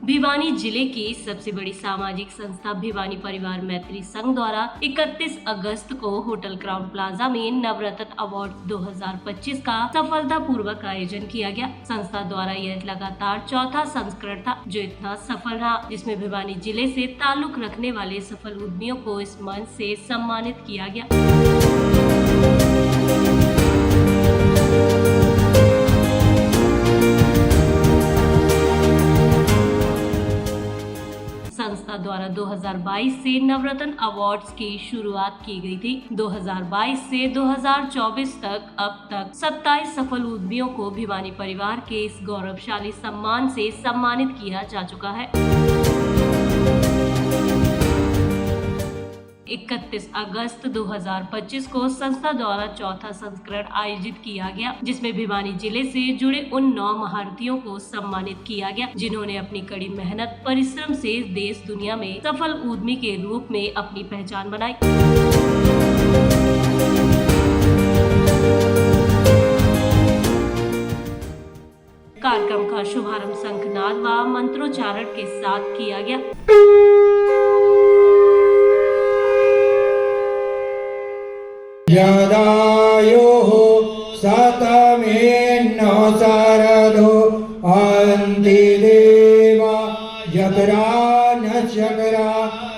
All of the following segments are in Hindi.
भिवानी जिले की सबसे बड़ी सामाजिक संस्था भिवानी परिवार मैत्री संघ द्वारा 31 अगस्त को होटल क्राउन प्लाजा में नवरत्न अवार्ड 2025 का सफलतापूर्वक आयोजन किया गया। संस्था द्वारा यह लगातार चौथा संस्करण था जो इतना सफल रहा, जिसमें भिवानी जिले से ताल्लुक रखने वाले सफल उद्यमियों को इस मंच से सम्मानित किया गया। संस्था द्वारा 2022 से नवरत्न अवार्ड्स की शुरुआत की गई थी। 2022 से 2024 तक अब तक 27 सफल उद्यमियों को भिवानी परिवार के इस गौरवशाली सम्मान से सम्मानित किया जा चुका है। 31 अगस्त 2025 को संस्था द्वारा चौथा संस्करण आयोजित किया गया, जिसमें भिवानी जिले से जुड़े उन 9 महारथियों को सम्मानित किया गया जिन्होंने अपनी कड़ी मेहनत परिश्रम से देश दुनिया में सफल उद्यमी के रूप में अपनी पहचान बनाई। कार्यक्रम का शुभारंभ शंखनाद व मंत्रोच्चारण के साथ किया गया। यदायोः सतमेनो सरदो अन्ति देवा जगरा नचकरा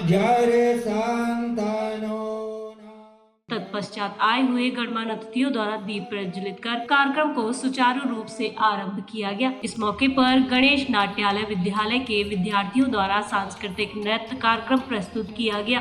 जरे संतनो। तत्पश्चात आए हुए गणमान्य अतिथियों द्वारा दीप प्रज्वलित कर कार्यक्रम को सुचारू रूप से आरंभ किया गया। इस मौके पर गणेश नाट्यालय विद्यालय के विद्यार्थियों द्वारा सांस्कृतिक नृत्य कार्यक्रम प्रस्तुत किया गया।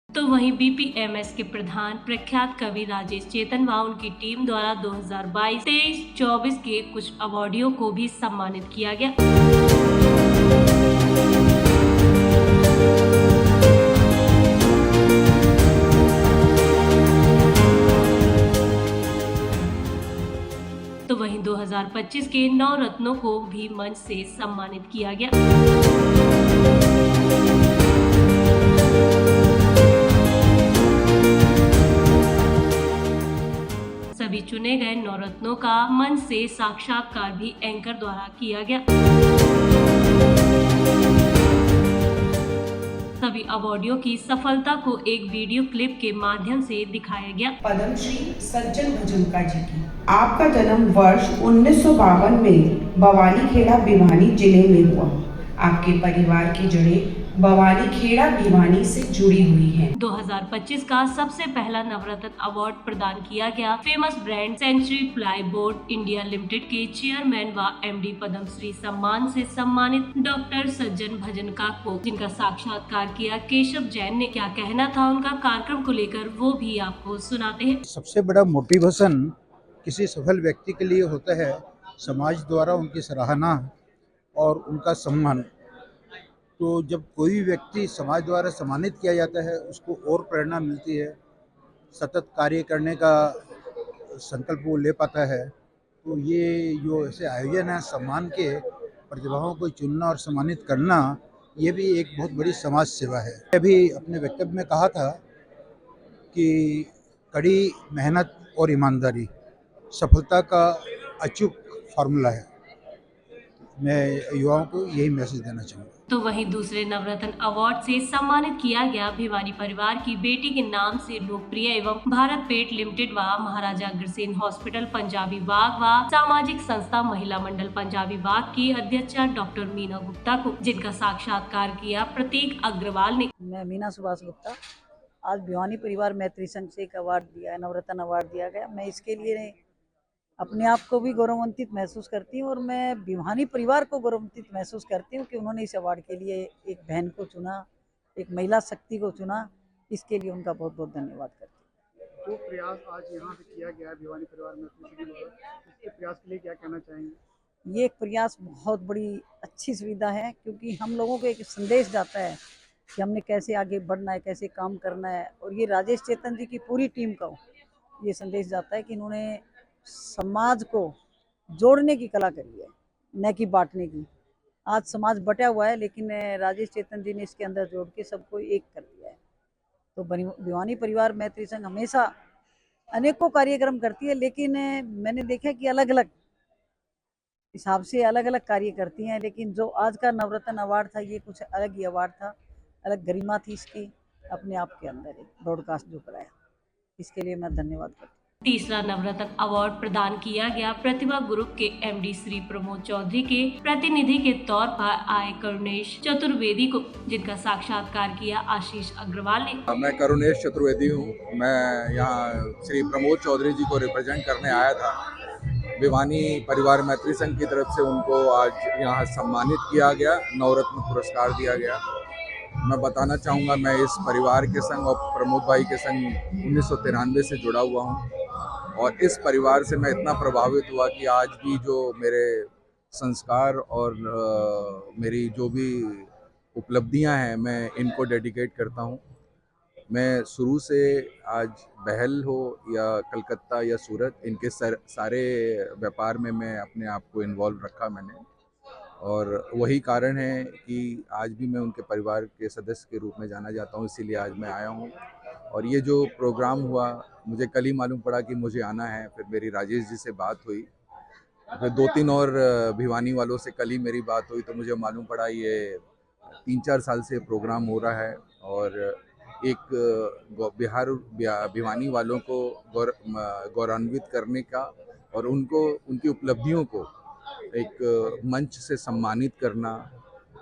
तो वहीं BPMS के प्रधान प्रख्यात कवि राजेश चेतन व उनकी टीम द्वारा 2022-23-24 के कुछ अवार्डियों को भी सम्मानित किया गया। तो वहीं 2025 के 9 रत्नों को भी मंच से सम्मानित किया गया। सभी चुने गए 9 रत्नों का मंच से साक्षात्कार भी एंकर द्वारा किया गया। सभी अवार्डियों की सफलता को एक वीडियो क्लिप के माध्यम से दिखाया गया। पद्मश्री सज्जन भजनकर जी की आपका जन्म वर्ष 1952 में बवालीखेड़ा भिवानी जिले में हुआ। आपके परिवार की जड़ें बवालीखेड़ा भिवानी से जुड़ी हुई हैं। 2025 का सबसे पहला नवरत्न अवार्ड प्रदान किया गया famous brand Century Plyboard India limited के चेयरमैन व MD पद्मश्री सम्मान से सम्मानित डॉक्टर सज्जन भजनकर को, जिनका साक्षात्कार किया केशव जैन ने। क्या कहना था उनका कार्यक्रम को लेकर, वो भी आपको सुनाते हैं। सबसे बड़ा मोटिवेशन किसी सफल व्यक्ति के लिए होता है समाज द्वारा उनकी सराहना और उनका सम्मान। तो जब कोई व्यक्ति समाज द्वारा सम्मानित किया जाता है उसको और प्रेरणा मिलती है, सतत कार्य करने का संकल्प वो ले पाता है। तो ये जो ऐसे आयोजन है सम्मान के, प्रतिभाओं को चुनना और सम्मानित करना, ये भी एक बहुत बड़ी समाज सेवा है। अभी अपने वक्तव्य में कहा था कि कड़ी मेहनत और ईमानदारी सफलता का अचूक फार्मूला है। मैं युवाओं को यही मैसेज देना चाहूँगा। तो वहीं दूसरे नवरत्न अवार्ड से सम्मानित किया गया भिवानी परिवार की बेटी के नाम से लोकप्रिय एवं भारत पेट लिमिटेड व महाराजा अग्रसेन हॉस्पिटल पंजाबी बाग व सामाजिक संस्था महिला मंडल पंजाबी बाग की अध्यक्षा डॉक्टर मीना गुप्ता को, जिनका साक्षात्कार किया प्रतीक अग्रवाल ने। मैं मीना सुभाष गुप्ता। आज भिवानी परिवार मैत्री संघ से एक अवार्ड दिया है, नवरत्न अवार्ड दिया गया। मैं इसके लिए अपने आप को भी गौरवान्वित महसूस करती हूँ और मैं भिवानी परिवार को गौरवान्वित महसूस करती हूँ कि उन्होंने इस अवार्ड के लिए एक बहन को चुना, एक महिला शक्ति को चुना। इसके लिए उनका बहुत बहुत धन्यवाद करती हूँ। जो प्रयास आज यहाँ पे किया गया है भिवानी परिवार में, इसके प्रयास के लिए क्या कहना चाहेंगे? ये एक प्रयास बहुत बड़ी अच्छी सुविधा है, क्योंकि हम लोगों को एक संदेश जाता है कि हमने कैसे आगे बढ़ना है, कैसे काम करना है। और ये राजेश चेतन जी की पूरी टीम का ये संदेश जाता है कि इन्होंने समाज को जोड़ने की कला करी है, न कि बांटने की। आज समाज बटा हुआ है, लेकिन राजेश चेतन जी ने इसके अंदर जोड़ के सबको एक कर दिया है। तो भिवानी परिवार मैत्री संघ हमेशा अनेकों कार्यक्रम करती है, लेकिन मैंने देखा कि अलग अलग हिसाब से अलग अलग कार्य करती हैं। लेकिन जो आज का नवरत्न अवार्ड था, ये कुछ अलग ही अवार्ड था, अलग गरिमा थी इसकी अपने आप के अंदर एक ब्रॉडकास्ट जो कराया, इसके लिए मैं धन्यवाद करती हूँ। तीसरा नवरत्न अवार्ड प्रदान किया गया प्रतिभा ग्रुप के एमडी श्री प्रमोद चौधरी के प्रतिनिधि के तौर पर आए करुणेश चतुर्वेदी को, जिनका साक्षात्कार किया आशीष अग्रवाल ने। मैं करुणेश चतुर्वेदी हूँ। मैं यहाँ श्री प्रमोद चौधरी जी को रिप्रेजेंट करने आया था। भिवानी परिवार मैत्री संघ की तरफ से उनको आज यहाँ सम्मानित किया गया, नवरत्न पुरस्कार दिया गया। मैं बताना चाहूँगा, मैं इस परिवार के संग और प्रमोद भाई के संग 1993 से जुड़ा हुआ हूँ, और इस परिवार से मैं इतना प्रभावित हुआ कि आज भी जो मेरे संस्कार और मेरी जो भी उपलब्धियां हैं, मैं इनको डेडिकेट करता हूं। मैं शुरू से आज बहल हो या कलकत्ता या सूरत, इनके सारे व्यापार में मैं अपने आप को इन्वॉल्व रखा मैंने, और वही कारण है कि आज भी मैं उनके परिवार के सदस्य के रूप में जाना जाता हूं, इसीलिए आज मैं आया हूं। और ये जो प्रोग्राम हुआ, मुझे कल ही मालूम पड़ा कि मुझे आना है। फिर मेरी राजेश जी से बात हुई, फिर 2-3 और भिवानी वालों से कल ही मेरी बात हुई, तो मुझे मालूम पड़ा ये 3-4 साल से प्रोग्राम हो रहा है, और एक भिवानी वालों को गौरवान्वित करने का और उनको उनकी उपलब्धियों को एक मंच से सम्मानित करना,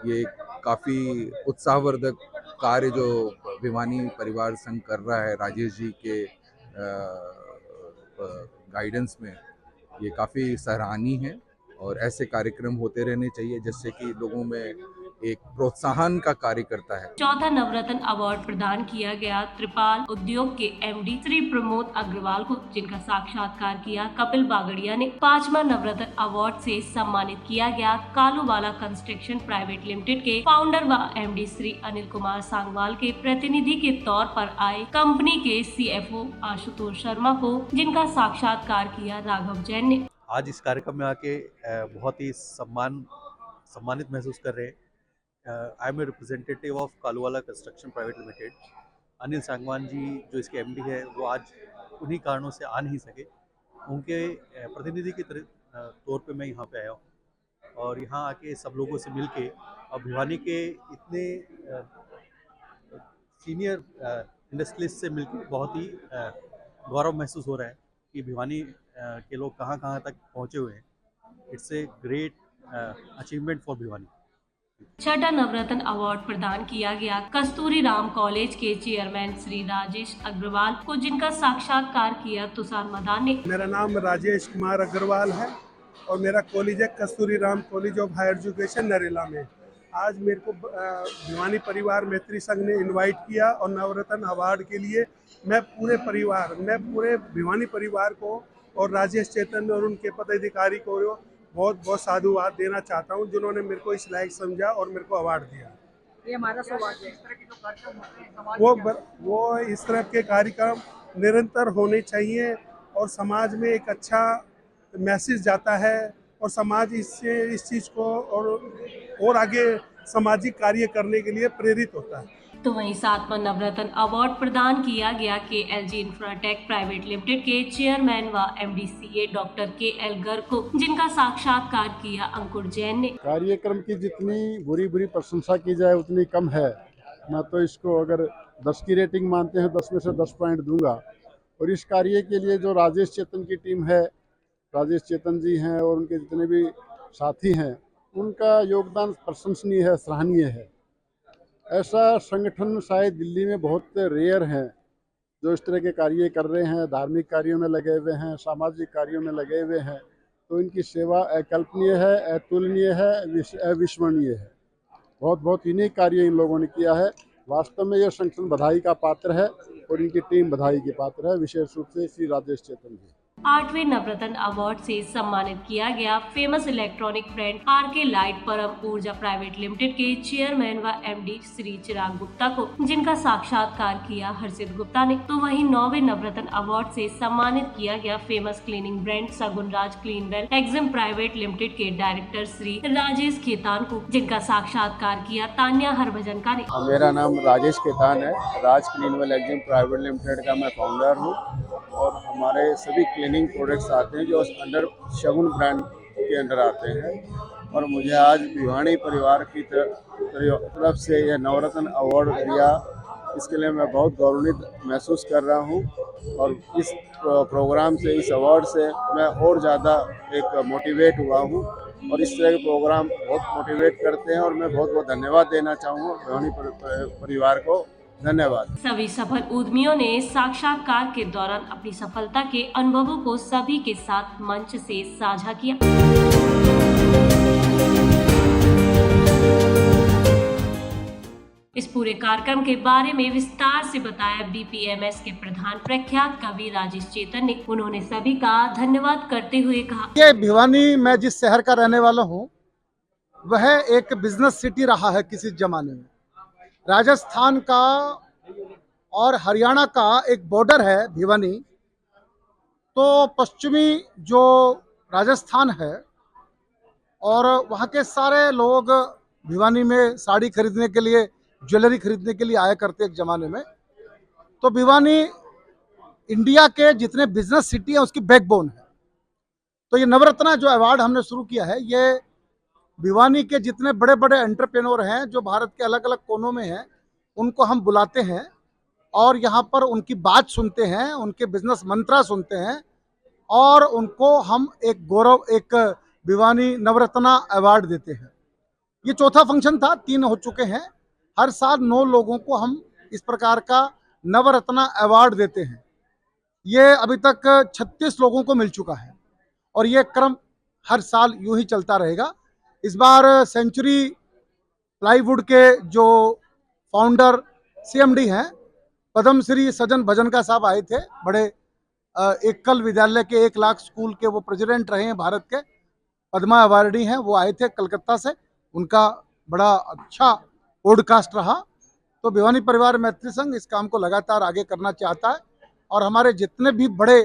ये काफ़ी उत्साहवर्धक कार्य जो भिवानी परिवार संघ कर रहा है राजेश जी के गाइडेंस में, ये काफ़ी सराहनीय है। और ऐसे कार्यक्रम होते रहने चाहिए, जिससे कि लोगों में एक प्रोत्साहन का कार्य करता है। चौथा नवरत्न अवार्ड प्रदान किया गया त्रिपाल उद्योग के एमडी श्री प्रमोद अग्रवाल को, जिनका साक्षात्कार किया कपिल बागड़िया ने। पांचवा नवरत्न अवार्ड से सम्मानित किया गया कालूवाला कंस्ट्रक्शन प्राइवेट लिमिटेड के फाउंडर व एमडी श्री अनिल कुमार सांगवाल के प्रतिनिधि के तौर पर आए कंपनी के सीएफओ आशुतोष शर्मा को, जिनका साक्षात्कार किया राघव जैन ने। आज इस कार्यक्रम में आके बहुत ही सम्मानित महसूस कर रहे हैं। I am a representative of Kaluwala construction private limited. Anil Sangwan ji जो इसके एमडी है, वो आज उन्हीं कारणों से आ नहीं सके। उनके प्रतिनिधि के तौर पे मैं यहाँ पे आया हूँ, और यहाँ आके सब लोगों से मिलके और भिवानी के इतने सीनियर इंडस्ट्रियलिस्ट से मिलके बहुत ही गौरव महसूस हो रहा है कि भिवानी के लोग कहाँ कहाँ तक पहुँचे हुए हैं। It's a great achievement for Bhiwani. छठा नवरत्न अवार्ड प्रदान किया गया कस्तूरी राम कॉलेज के चेयरमैन श्री राजेश अग्रवाल को, जिनका साक्षात्कार किया तुषार मदान ने। मेरा नाम राजेश कुमार अग्रवाल है और मेरा कॉलेज है Kasturi Ram college of higher education Narela में। आज मेरे को भिवानी परिवार मैत्री संघ ने इनवाइट किया, और नवरत्न अवार्ड के लिए मैं पूरे भिवानी परिवार को और राजेश चेतन और उनके पदाधिकारी को बहुत बहुत साधुवाद देना चाहता हूं, जिन्होंने मेरे को इस लायक समझा और मेरे को अवार्ड दिया। ये हमारा सौभाग्य है। इस तरह के जो कार्यक्रम होते हैं समाज वो इस तरह के कार्यक्रम निरंतर होने चाहिए, और समाज में एक अच्छा मैसेज जाता है, और समाज इससे इस चीज़ को और आगे सामाजिक कार्य करने के लिए प्रेरित होता है। तो वहीं सातवां नवरत्न अवार्ड प्रदान किया गया KLG इंफ्राटेक प्राइवेट लिमिटेड के चेयरमैन व MD/CA डॉक्टर KL गर्ग को, जिनका साक्षात्कार किया अंकुर जैन ने। कार्यक्रम की जितनी बुरी प्रशंसा की जाए उतनी कम है। मैं तो इसको अगर 10 की रेटिंग मानते हैं, 10 में से 10 पॉइंट दूंगा। और इस कार्य के लिए जो राजेश चेतन की टीम है, राजेश चेतन जी हैं और उनके जितने भी साथी हैं, उनका योगदान प्रशंसनीय है, सराहनीय है। ऐसा संगठन शायद दिल्ली में बहुत रेयर हैं जो इस तरह के कार्य कर रहे हैं, धार्मिक कार्यों में लगे हुए हैं, सामाजिक कार्यों में लगे हुए हैं। तो इनकी सेवा अकल्पनीय है, अतुलनीय है, अविस्मरणीय है। बहुत बहुत यूनिक कार्य इन लोगों ने किया है। वास्तव में यह संगठन बधाई का पात्र है, और इनकी टीम बधाई की पात्र है, विशेष रूप से श्री राजेश चेतन जी। 8वें नवरत्न अवार्ड से सम्मानित किया गया famous electronic brand RK light Param Urja private limited के चेयरमैन व एमडी श्री चिराग गुप्ता को, जिनका साक्षात्कार किया हर्षित गुप्ता ने। तो वहीं 9वें नवरत्न अवार्ड से सम्मानित किया गया फेमस क्लीनिंग ब्रांड सगुन राज क्लीनवेल एक्जिम प्राइवेट लिमिटेड के डायरेक्टर श्री राजेश खेतान को, जिनका साक्षात्कार किया तान्या हरभजनका ने। मेरा नाम राजेश खेतान है। राज क्लीनवेल एक्जिम प्राइवेट लिमिटेड का मैं फाउंडर हूँ और हमारे सभी क्लीनिंग प्रोडक्ट्स आते हैं जो अंडर शगुन ब्रांड के अंडर आते हैं। और मुझे आज भिवानी परिवार की तरफ से यह नवरत्न अवार्ड दिया, इसके लिए मैं बहुत गौरवान्वित महसूस कर रहा हूँ। और इस प्रोग्राम से, इस अवार्ड से मैं और ज़्यादा एक मोटिवेट हुआ हूँ और इस तरह के प्रोग्राम बहुत मोटिवेट करते हैं और मैं बहुत बहुत धन्यवाद देना चाहूँगा भिवानी परिवार को। धन्यवाद। सभी सफल उद्यमियों ने साक्षात्कार के दौरान अपनी सफलता के अनुभवों को सभी के साथ मंच से साझा किया। इस पूरे कार्यक्रम के बारे में विस्तार से बताया बीपीएमएस के प्रधान प्रख्यात कवि राजेश चेतन ने। उन्होंने सभी का धन्यवाद करते हुए कहा, ये भिवानी, मैं जिस शहर का रहने वाला हूँ, वह एक बिजनेस सिटी रहा है किसी जमाने में। राजस्थान का और हरियाणा का एक बॉर्डर है भिवानी। तो पश्चिमी जो राजस्थान है और वहाँ के सारे लोग भिवानी में साड़ी खरीदने के लिए, ज्वेलरी खरीदने के लिए आया करते एक ज़माने में। तो भिवानी इंडिया के जितने बिजनेस सिटी हैं उसकी बैकबोन है। तो ये नवरत्ना जो अवार्ड हमने शुरू किया है, ये भिवानी के जितने बड़े बड़े एंटरप्रेन्योर हैं जो भारत के अलग अलग कोनों में हैं, उनको हम बुलाते हैं और यहाँ पर उनकी बात सुनते हैं, उनके बिजनेस मंत्रा सुनते हैं और उनको हम एक भिवानी नवरत्ना अवार्ड देते हैं। ये चौथा फंक्शन था, 3 हो चुके हैं। हर साल 9 लोगों को हम इस प्रकार का नवरत्ना अवार्ड देते हैं। ये अभी तक 36 लोगों को मिल चुका है और ये क्रम हर साल यूं ही चलता रहेगा। इस बार सेंचुरी प्लाईवुड के जो फाउंडर सीएमडी हैं पद्म श्री सजन भजनका साहब आए थे। बड़े एकल विद्यालय के 1 लाख स्कूल के वो प्रेसिडेंट रहे हैं, भारत के पद्मा अवार्डी हैं। वो आए थे कलकत्ता से, उनका बड़ा अच्छा पॉडकास्ट रहा। तो भिवानी परिवार मैत्री संघ इस काम को लगातार आगे करना चाहता है और हमारे जितने भी बड़े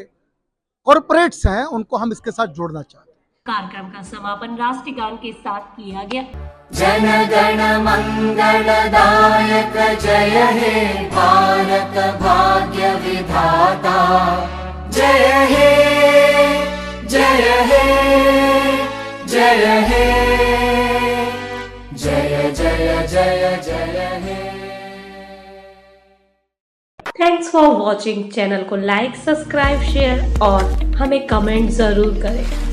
कॉरपोरेट्स हैं उनको हम इसके साथ जोड़ना चाहते हैं। कार्यक्रम का समापन राष्ट्रीय गान के साथ किया गया। जन गण मंगलदायक जय हे भारत भाग्य विधाता, जय हे जय हे जय हे जय जय जय जय हे। Thanks for watching. चैनल को लाइक, सब्सक्राइब, शेयर और हमें कमेंट जरूर करें।